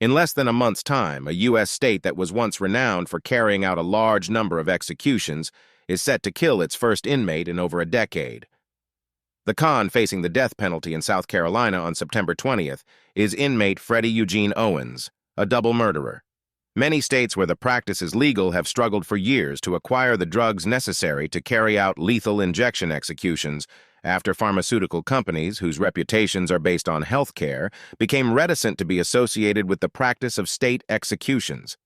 In less than a month's time, a U.S. state that was once renowned for carrying out a large number of executions is set to kill its first inmate in over a decade. The con facing the death penalty in South Carolina on September 20th is inmate Freddie Eugene Owens, a double murderer. Many states where the practice is legal have struggled for years to acquire the drugs necessary to carry out lethal injection executions after pharmaceutical companies, whose reputations are based on health care, became reticent to be associated with the practice of state executions.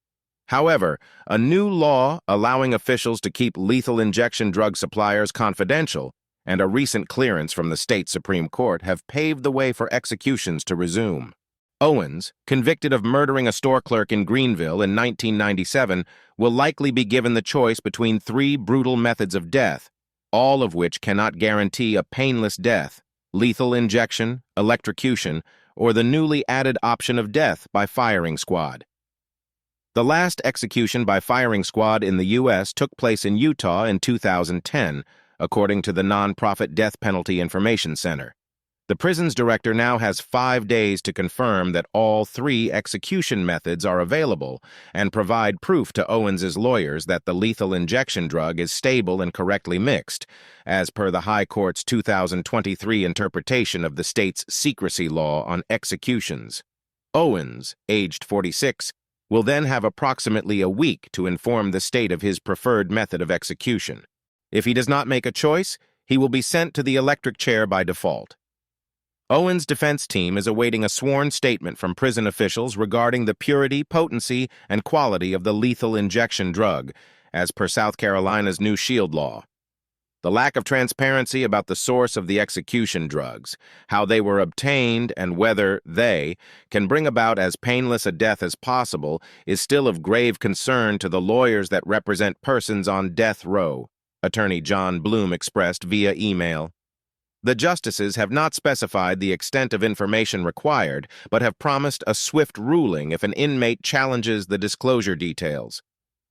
However, a new law allowing officials to keep lethal injection drug suppliers confidential and a recent clearance from the state Supreme Court have paved the way for executions to resume. Owens, convicted of murdering a store clerk in Greenville in 1997, will likely be given the choice between 3 brutal methods of death, all of which cannot guarantee a painless death: lethal injection, electrocution, or the newly added option of death by firing squad. The last execution by firing squad in the U.S. took place in Utah in 2010, according to the nonprofit Death Penalty Information Center. The prison's director now has 5 days to confirm that all 3 execution methods are available and provide proof to Owens's lawyers that the lethal injection drug is stable and correctly mixed, as per the High Court's 2023 interpretation of the state's secrecy law on executions. Owens, aged 46, will then have approximately a week to inform the state of his preferred method of execution. If he does not make a choice, he will be sent to the electric chair by default. Owens' defense team is awaiting a sworn statement from prison officials regarding the purity, potency, and quality of the lethal injection drug, as per South Carolina's new SHIELD law. The lack of transparency about the source of the execution drugs, how they were obtained, and whether they can bring about as painless a death as possible is still of grave concern to the lawyers that represent persons on death row, Attorney John Bloom expressed via email. The justices have not specified the extent of information required, but have promised a swift ruling if an inmate challenges the disclosure details.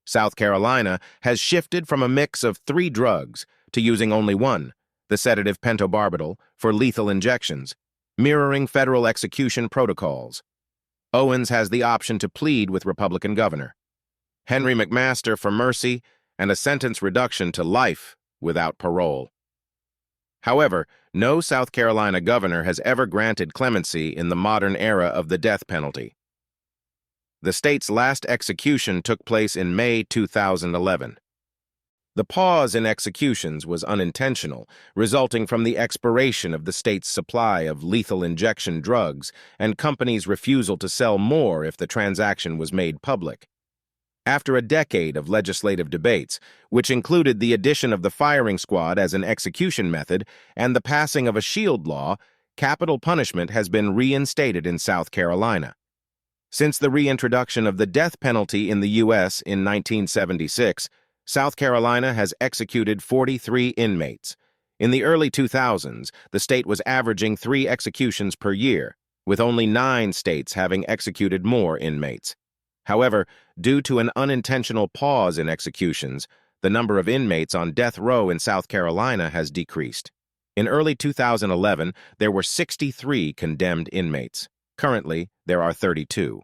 South Carolina has shifted from a mix of 3 drugs to using only one, the sedative pentobarbital, for lethal injections, mirroring federal execution protocols. Owens has the option to plead with Republican Governor Henry McMaster for mercy and a sentence reduction to life without parole. However, no South Carolina governor has ever granted clemency in the modern era of the death penalty. The state's last execution took place in May 2011. The pause in executions was unintentional, resulting from the expiration of the state's supply of lethal injection drugs and companies' refusal to sell more if the transaction was made public. After a decade of legislative debates, which included the addition of the firing squad as an execution method and the passing of a SHIELD law, capital punishment has been reinstated in South Carolina. Since the reintroduction of the death penalty in the U.S. in 1976, South Carolina has executed 43 inmates. In the early 2000s, the state was averaging 3 executions per year, with only 9 states having executed more inmates. However, due to an unintentional pause in executions, the number of inmates on death row in South Carolina has decreased. In early 2011, there were 63 condemned inmates. Currently, there are 32.